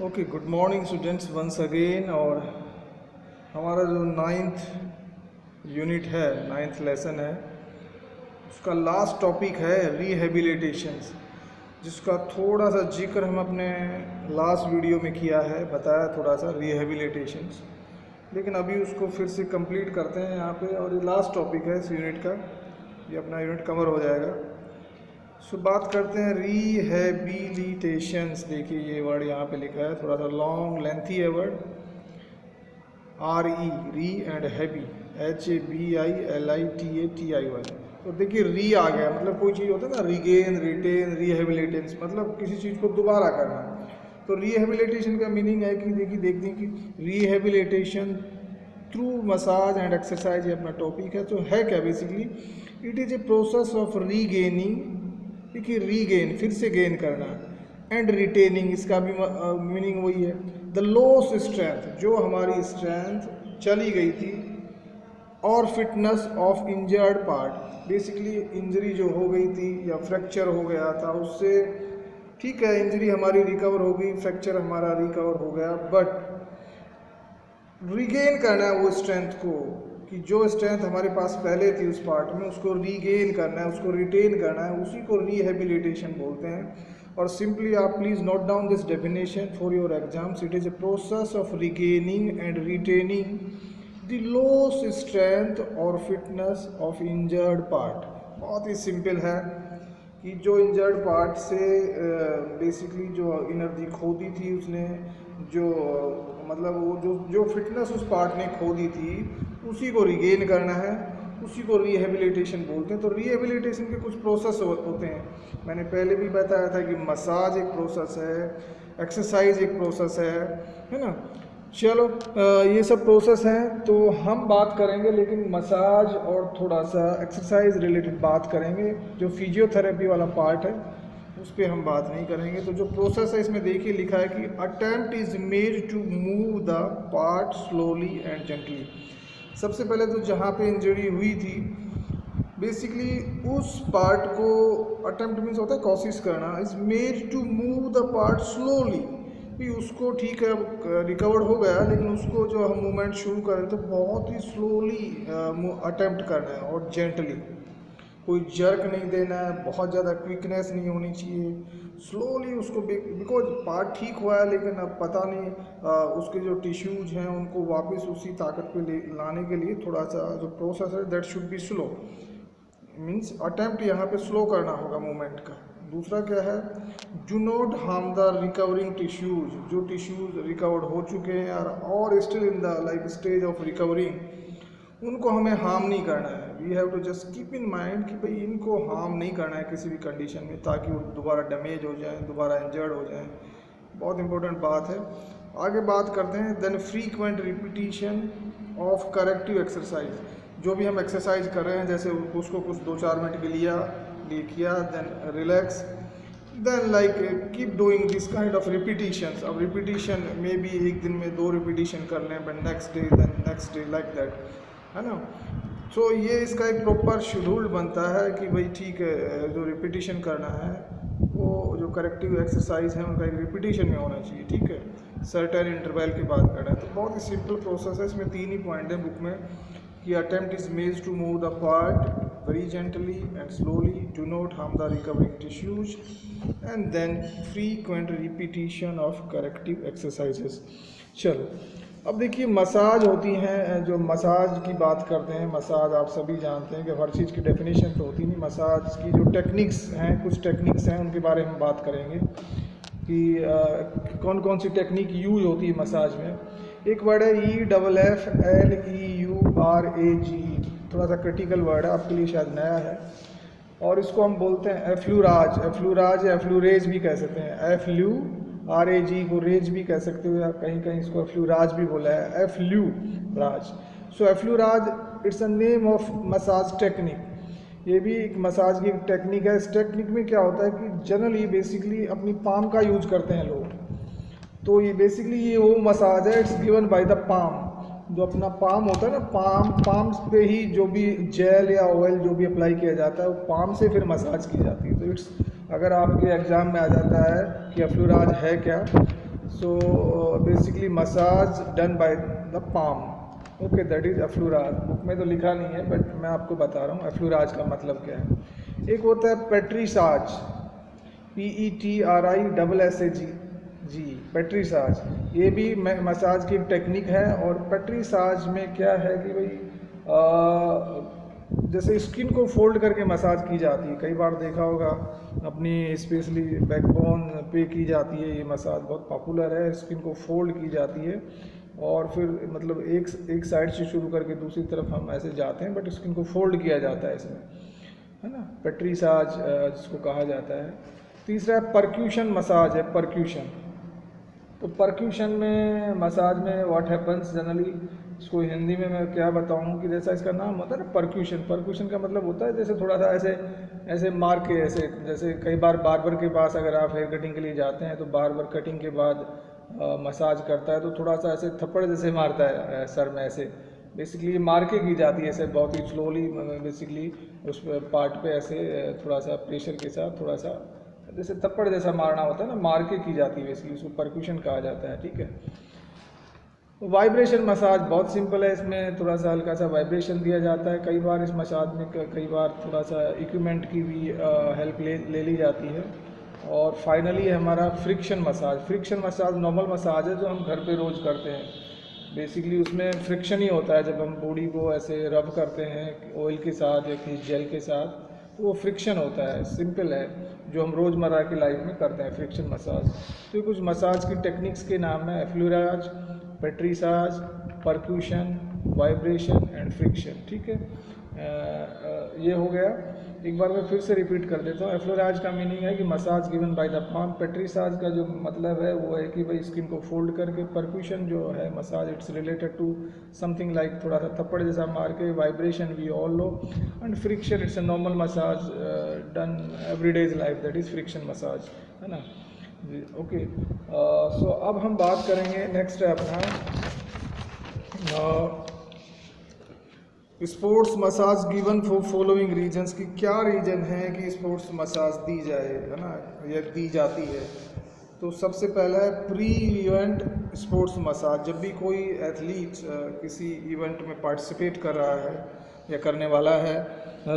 Okay, good morning students once again. और हमारा जो नाइन्थ यूनिट है, नाइन्थ लेसन है, उसका लास्ट टॉपिक है रिहेबिलिटेशंस, जिसका थोड़ा सा जिक्र हम अपने लास्ट वीडियो में किया है, बताया थोड़ा सा रिहेबिलिटेशंस, लेकिन अभी उसको फिर से कंप्लीट करते हैं यहाँ पे। और ये लास्ट टॉपिक है इस यूनिट का, ये अपना यूनिट कवर हो जाएगा। सो बात करते हैं रिहेबिलिटेशंस। देखिए ये वर्ड यहाँ पे लिखा है, थोड़ा सा लॉन्ग लेंथी है वर्ड, री एंड हैबी, HABILITATION। तो देखिए री आ गया, मतलब कोई चीज़ होता है ना, रिगेन, रिटेन, रिहेबिलिटेंस, मतलब किसी चीज़ को दोबारा करना। तो रिहेबिलिटेशन का मीनिंग है कि देखिए देखते हैं कि rehabilitation through massage and exercise, ये अपना टॉपिक है। तो है क्या basically, it is a process of regaining, देखिए रीगेन फिर से गेन करना, एंड रिटेनिंग, इसका भी मीनिंग वही है, द लॉस स्ट्रेंथ, जो हमारी स्ट्रेंथ चली गई थी, और fitness of injured part, basically injury जो हो गई थी या फ्रैक्चर हो गया था उससे, ठीक है इंजरी हमारी रिकवर हो गई, फ्रैक्चर हमारा रिकवर हो गया, बट रिगेन करना है वो स्ट्रेंथ को, कि जो स्ट्रेंथ हमारे पास पहले थी उस पार्ट में, उसको रीगेन करना है, उसको रिटेन करना है, उसी को रिहेबिलिटेशन बोलते हैं। और सिंपली आप please note down this definition for your exams. It is a process of regaining and retaining the loss strength और फिटनेस ऑफ इंजर्ड पार्ट। बहुत ही सिंपल है कि जो इंजर्ड पार्ट से बेसिकली जो एनर्जी खो दी थी उसने, जो मतलब वो जो फिटनेस उस पार्ट ने खो दी थी, उसी को रिगेन करना है, उसी को रिहेबिलिटेशन बोलते हैं। तो रिहेबिलिटेशन के कुछ प्रोसेस होते हैं, मैंने पहले भी बताया था कि मसाज एक प्रोसेस है, एक्सरसाइज एक प्रोसेस है ना। चलो ये सब प्रोसेस हैं, तो हम बात करेंगे लेकिन मसाज और थोड़ा सा एक्सरसाइज रिलेटेड बात करेंगे। जो फिजियोथेरेपी वाला पार्ट है उस पर हम बात नहीं करेंगे। तो जो प्रोसेस है इसमें देखिए लिखा है कि attempt is made to move the part slowly and gently. सबसे पहले तो जहाँ पे इंजरी हुई थी, बेसिकली उस पार्ट को, अटेम्प्ट मीन्स होता है कोशिश करना, is made to move the part slowly, भी उसको ठीक है रिकवर्ड हो गया, लेकिन उसको जो हम मूवमेंट शुरू करें तो बहुत ही स्लोली अटेम्प्ट करना है, और जेंटली, कोई जर्क नहीं देना है, बहुत ज़्यादा क्विकनेस नहीं होनी चाहिए, स्लोली उसको, बिकॉज पार्ट ठीक हुआ है लेकिन अब पता नहीं उसके जो टिश्यूज हैं उनको वापस उसी ताकत पे लाने के लिए थोड़ा सा जो प्रोसेस है that should be slow, means attempt यहाँ पे स्लो करना होगा मूवमेंट का। दूसरा क्या है, do not harm the recovering tissues, जो टिश्यूज रिकवर्ड हो चुके हैं और still in the like stage of recovering, उनको हमें हार्म नहीं करना है। We have to just keep in mind कि भाई इनको हार्म नहीं करना है किसी भी कंडीशन में, ताकि वो दोबारा डैमेज हो जाए, दोबारा इंजर्ड हो जाए। बहुत इंपॉर्टेंट बात है। आगे बात करते हैं, then frequent repetition of corrective exercise, जो भी हम एक्सरसाइज कर रहे हैं, जैसे उसको कुछ 2-4 मिनट के लिए किया, then relax, then like keep doing this kind of repetitions. अब रिपीटिशन में भी एक दिन में 2 रिपीटिशन कर लें, but next day, then next day, like that, है ना। तो ये इसका एक प्रॉपर शेड्यूल बनता है कि भाई ठीक है, जो रिपीटिशन करना है वो जो करेक्टिव एक्सरसाइज है उनका एक रिपीटिशन में होना चाहिए, ठीक है, सर्टेन इंटरवल की बात करना है। तो बहुत ही सिंपल प्रोसेस है, इसमें 3 ही पॉइंट हैं बुक में, कि attempt is made to move the part very gently and slowly, do not harm the recovering tissues, and then frequent repetition of corrective exercises। चलो अब देखिए मसाज होती हैं, जो मसाज की बात करते हैं, मसाज आप सभी जानते हैं कि हर चीज़ की डेफिनेशन तो होती नहीं, मसाज की जो टेक्निक्स हैं, कुछ टेक्निक्स हैं उनके बारे में बात करेंगे कि कौन कौन सी टेक्निक यूज होती है मसाज में। एक वर्ड है EFFLEURAGE, थोड़ा सा क्रिटिकल वर्ड है, आपके लिए शायद नया है, और इसको हम बोलते हैं एफ्लूराज, एफ्लूराज या एफ्लूरेज भी कह सकते हैं, FLURAG को रेज भी कह सकते हो, या कहीं कहीं इसको एफ्लूराज भी बोला है, effleurage. So effleurage it's a name of massage technique, ये भी एक मसाज की टेक्निक है। इस टेक्निक में क्या होता है कि जनरली बेसिकली अपनी पाम का यूज करते हैं लोग, तो ये बेसिकली ये वो मसाज है, it's given by the palm, जो अपना पाम होता है ना, पाम्स पे ही जो भी जेल या ऑयल जो भी अप्लाई किया जाता है वो पाम से फिर मसाज की जाती है। तो इट्स, अगर आपके एग्ज़ाम में आ जाता है कि एफ्लूराज है क्या, So basically massage done by the palm. Okay, that is effleurage. Book में तो लिखा नहीं है बट मैं आपको बता रहा हूँ एफ्लूराज का मतलब क्या है। एक होता है पेट्रीसाज, PETRISSAG, पेट्रीसाज। ये भी मसाज की एक टेक्निक है। और पेट्रीसाज में क्या है कि भाई जैसे स्किन को फोल्ड करके मसाज की जाती है, कई बार देखा होगा अपनी स्पेशली बैकबोन पे की जाती है ये मसाज, बहुत पॉपुलर है। स्किन को फोल्ड की जाती है और फिर मतलब एक साइड से शुरू करके दूसरी तरफ हम ऐसे जाते हैं, बट स्किन को फोल्ड किया जाता है इसमें, है ना, पेट्रीसाज जिसको कहा जाता है। तीसरा परक्यूशन मसाज है, परक्यूशन। तो परक्यूशन में मसाज में व्हाट हैपन्स जनरली, इसको हिंदी में मैं क्या बताऊं कि जैसा इसका नाम होता है ना परक्यूशन, परक्यूशन का मतलब होता है जैसे थोड़ा सा ऐसे ऐसे मार के, ऐसे जैसे कई बार बार्बर के पास अगर आप हेयर कटिंग के लिए जाते हैं तो बार्बर कटिंग के बाद मसाज करता है तो थोड़ा सा ऐसे थप्पड़ जैसे मारता है सर में, ऐसे बेसिकली मार के की जाती है, ऐसे बहुत ही स्लोली बेसिकली उस पार्ट पे ऐसे थोड़ा सा प्रेशर के साथ थोड़ा सा जैसे थप्पड़ जैसा मारना होता है ना, मार के की जाती है बेसिकली, उसको परक्यूशन कहा जाता है। ठीक है, तो वाइब्रेशन मसाज बहुत सिंपल है, इसमें थोड़ा सा हल्का सा वाइब्रेशन दिया जाता है। कई बार इस मसाज में कई बार थोड़ा सा इक्विपमेंट की भी हेल्प ले ली जाती है। और फाइनली हमारा friction massage. Friction massage normal massage है जो हम घर पे रोज़ करते हैं, बेसिकली उसमें फ्रिक्शन ही होता है। जब हम बॉडी को ऐसे रब करते हैं ऑयल के साथ या किसी जेल के साथ तो वो फ्रिक्शन होता है, सिंपल है, जो हम रोज़मर्रा की लाइफ में करते हैं फ्रिक्शन मसाज। तो कुछ मसाज की टेक्निक्स के नाम है एफ्लूराज, पेट्रीसाज, परक्यूशन, वाइब्रेशन एंड फ्रिक्शन। ठीक है, ये हो गया। एक बार मैं फिर से रिपीट कर देता हूँ। एफ्लोराज का मीनिंग है कि massage given by the palm. Petrissage का जो मतलब है वो है कि भाई स्किन को फोल्ड करके। परक्यूशन जो है massage, it's related to something like थोड़ा सा थप्पड़ जैसा मार के। Vibration we all know. And friction it's a normal massage done everyday's life, that is friction massage, है ना जी। ओके, सो अब हम बात करेंगे, नेक्स्ट है अपना sports massage given for following reasons की। क्या रीजन है कि स्पोर्ट्स मसाज दी जाए, है ना, या दी जाती है। तो सबसे पहला है प्री इवेंट स्पोर्ट्स मसाज। जब भी कोई एथलीट किसी इवेंट में पार्टिसिपेट कर रहा है या करने वाला है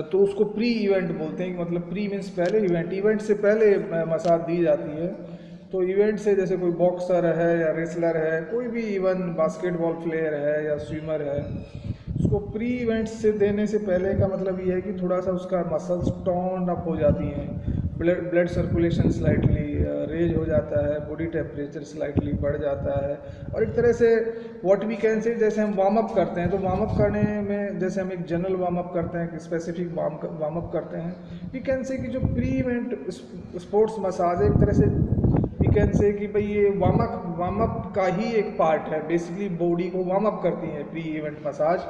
तो उसको प्री इवेंट बोलते हैं कि मतलब प्री मीन्स पहले, इवेंट से पहले मसाज दी जाती है। तो इवेंट से जैसे कोई बॉक्सर है या रेसलर है, कोई भी इवन बास्केटबॉल प्लेयर है या स्विमर है, उसको प्री इवेंट से देने से पहले का मतलब ये है कि थोड़ा सा उसका मसल्स टोन अप हो जाती हैं, ब्लड सर्कुलेशन स्लाइटली रेज हो जाता है, बॉडी टेम्परेचर स्लाइटली बढ़ जाता है। और एक तरह से व्हाट वी कैन से, जैसे हम वार्म अप करते हैं तो वार्म अप करने में जैसे हम एक जनरल वार्म अप करते हैं, स्पेसिफिक वार्म अप करते हैं, वी कैन से कि जो प्री इवेंट स्पोर्ट्स मसाज है एक तरह से वी कैन से कि भाई ये वार्म अप का ही एक पार्ट है। बेसिकली बॉडी को वार्म अप करती है प्री इवेंट मसाज,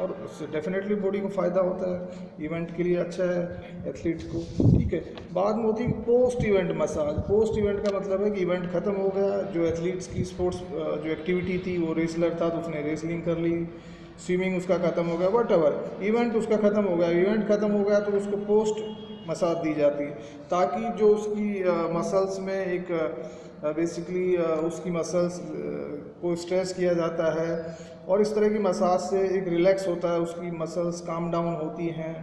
और उससे डेफिनेटली बॉडी को फ़ायदा होता है, इवेंट के लिए अच्छा है एथलीट्स को। ठीक है, बाद में होती है post event massage. Post event का मतलब है कि इवेंट ख़त्म हो गया, जो एथलीट्स की स्पोर्ट्स जो एक्टिविटी थी, वो रेसलर था तो उसने रेसलिंग कर ली, स्विमिंग उसका ख़त्म हो गया, वट एवर इवेंट उसका ख़त्म हो गया। इवेंट ख़त्म हो गया तो उसको पोस्ट मसाज दी जाती है, ताकि जो उसकी मसल्स में एक बेसिकली उसकी मसल्स को स्ट्रेच किया जाता है, और इस तरह की मसाज से एक रिलैक्स होता है, उसकी मसल्स काम डाउन होती हैं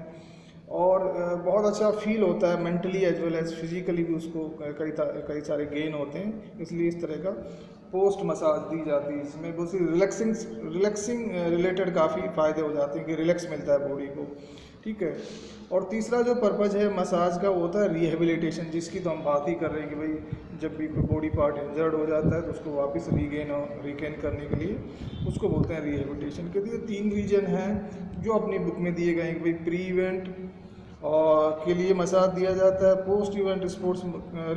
और बहुत अच्छा फील होता है mentally as well as physically भी। उसको कई सारे गेन होते हैं, इसलिए इस तरह का पोस्ट मसाज दी जाती है। इसमें बहुत सी रिलैक्सिंग रिलेटेड काफ़ी फ़ायदे हो जाते हैं कि रिलैक्स मिलता है बॉडी को। ठीक है, और तीसरा जो पर्पज़ है मसाज का वो होता है रिहेबिलिटेशन, जिसकी तो हम बात ही कर रहे हैं कि भाई जब भी कोई बॉडी पार्ट इंजर्ड हो जाता है तो उसको वापस रिगेन करने के लिए उसको बोलते हैं रिहेबिलिटेशन। के लिए 3 रीजन हैं जो अपनी बुक में दिए गए हैं कि भाई प्री इवेंट के लिए मसाज दिया जाता है, पोस्ट इवेंट स्पोर्ट्स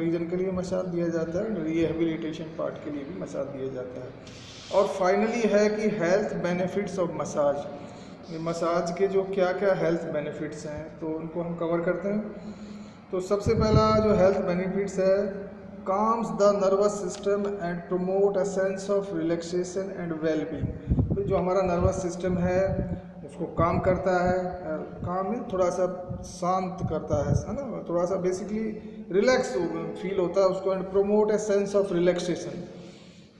रीजन के लिए मसाज दिया जाता है, रिहेबिलिटेशन पार्ट के लिए भी मसाज दिया जाता है। और फाइनली है कि health benefits of massage. Massage के जो क्या क्या हेल्थ बेनिफिट्स हैं तो उनको हम कवर करते हैं। तो सबसे पहला जो हेल्थ बेनिफिट्स है, calms the nervous system and promote a sense of relaxation and wellbeing. तो जो हमारा नर्वस सिस्टम है उसको काम करता है, काम में थोड़ा सा शांत करता है ना, थोड़ा सा बेसिकली रिलैक्स फील होता है उसको। And promote a sense of relaxation,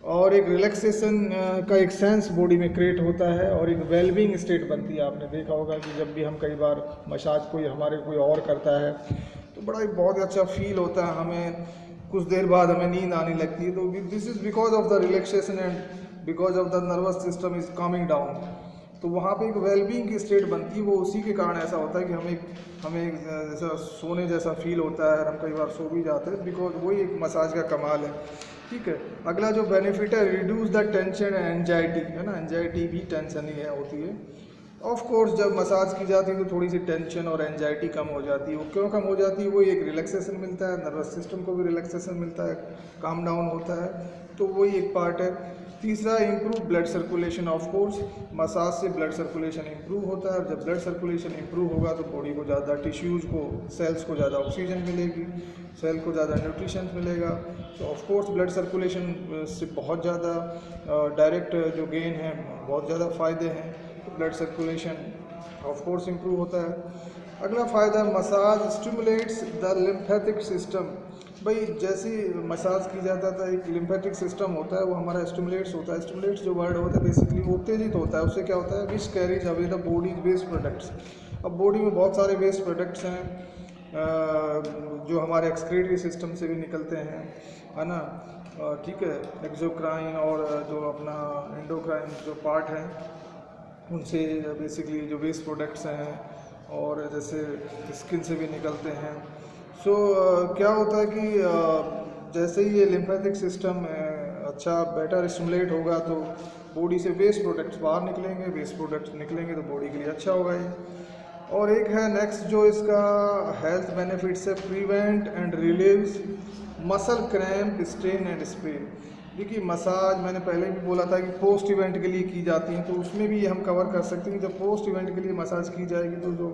और एक रिलैक्सेशन का एक सेंस बॉडी में क्रिएट होता है और एक वेलबींग स्टेट बनती है। आपने देखा होगा कि जब भी हम कई बार मसाज कोई हमारे कोई और करता है तो बड़ा ही बहुत अच्छा फील होता है, हमें कुछ देर बाद हमें नींद आने लगती है। तो this is because of the relaxation and because of the nervous system is coming down. तो वहाँ पे एक वेलबींग की स्टेट बनती है, वो उसी के कारण ऐसा होता है कि हमें जैसा सोने जैसा फील होता है, हम कई बार सो भी जाते हैं, बिकॉज वही एक मसाज का कमाल है। ठीक है, अगला जो बेनिफिट है, reduce the tension and anxiety, है ना, एंजाइटी भी टेंशन ही है होती है। ऑफ कोर्स जब मसाज की जाती है तो थोड़ी सी टेंशन और एंजाइटी कम हो जाती है। वो क्यों कम हो जाती है? वो एक रिलैक्सेशन मिलता है, नर्वस सिस्टम को भी रिलैक्सेशन मिलता है, काम डाउन होता है, तो वही एक पार्ट है। तीसरा, improve blood circulation. Of course massage से ब्लड सर्कुलेशन इम्प्रूव होता है, और जब ब्लड सर्कुलेशन इम्प्रूव होगा तो बॉडी को ज़्यादा, टिश्यूज़ को, सेल्स को ज़्यादा ऑक्सीजन मिलेगी, सेल को ज़्यादा न्यूट्रिशन मिलेगा। तो ऑफ कोर्स ब्लड सर्कुलेशन से बहुत ज़्यादा डायरेक्ट जो गेन है, बहुत ज़्यादा फ़ायदे हैं। तो blood circulation of course improve होता है। अगला फ़ायदा, massage stimulates the lymphatic system. भाई जैसे मसाज की जाता था, एक लिम्फेटिक सिस्टम होता है, वो हमारा स्टिमुलेट्स होता है। स्टिमुलेट्स जो वर्ड होता है बेसिकली वो उत्तेजित होता है। उससे क्या होता है, which carries away the body's waste products. अब बॉडी में बहुत सारे वेस्ट प्रोडक्ट्स हैं जो हमारे एक्सक्रीटरी सिस्टम से भी निकलते हैं, है ना, ठीक है, एक्सोक्राइन और जो अपना एंडोक्राइन जो पार्ट हैं उनसे बेसिकली जो वेस्ट प्रोडक्ट्स हैं, और जैसे स्किन से भी निकलते हैं। सो क्या होता है कि जैसे ही ये लिम्फेटिक सिस्टम अच्छा बेटर स्टिमुलेट होगा तो बॉडी से वेस्ट प्रोडक्ट्स बाहर निकलेंगे, वेस्ट प्रोडक्ट्स निकलेंगे तो बॉडी के लिए अच्छा होगा ये। और एक है नेक्स्ट जो इसका हेल्थ बेनिफिट्स है, prevent and relieves muscle cramp, strain and Spain. देखिए मसाज मैंने पहले भी बोला था कि पोस्ट इवेंट के लिए की जाती हैं, तो उसमें भी ये हम कवर कर सकते हैं कि जब पोस्ट इवेंट के लिए मसाज की जाएगी तो जो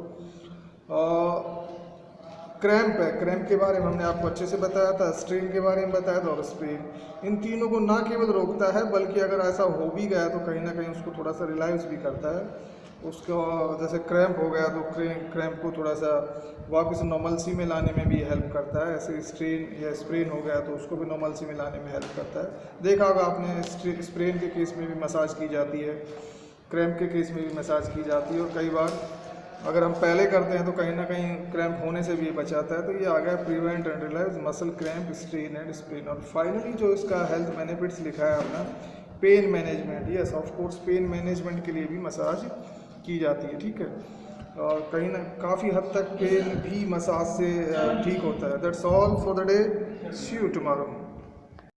क्रैम्प है, क्रैम्प के बारे में हमने आपको अच्छे से बताया था, स्ट्रेन के बारे में बताया था, और स्पेन, इन तीनों को ना केवल रोकता है बल्कि अगर ऐसा हो भी गया तो कहीं ना कहीं उसको थोड़ा सा रिलैक्स भी करता है। उसको जैसे क्रैम्प हो गया तो क्रैम्प को थोड़ा सा वापस नॉर्मलसी में लाने में भी हेल्प करता है। ऐसे स्ट्रेन या स्प्रेन हो गया तो उसको भी नॉर्मलसी में लाने में हेल्प करता है। देखा होगा आपने स्प्रेन के केस में भी मसाज की जाती है, क्रैम्प के केस में भी मसाज की जाती है, और कई बार अगर हम पहले करते हैं तो कहीं ना कहीं क्रैम्प होने से भी ये बचाता है। तो ये आ गया prevent and relax muscle cramp, strain and Spain. और फाइनली जो इसका हेल्थ बेनिफिट्स लिखा है अपना, pain management. Yes of course pain management के लिए भी मसाज की जाती है, ठीक है, और कहीं ना काफ़ी हद तक पेन भी मसाज से ठीक होता है। That's all for the day, see you tomorrow.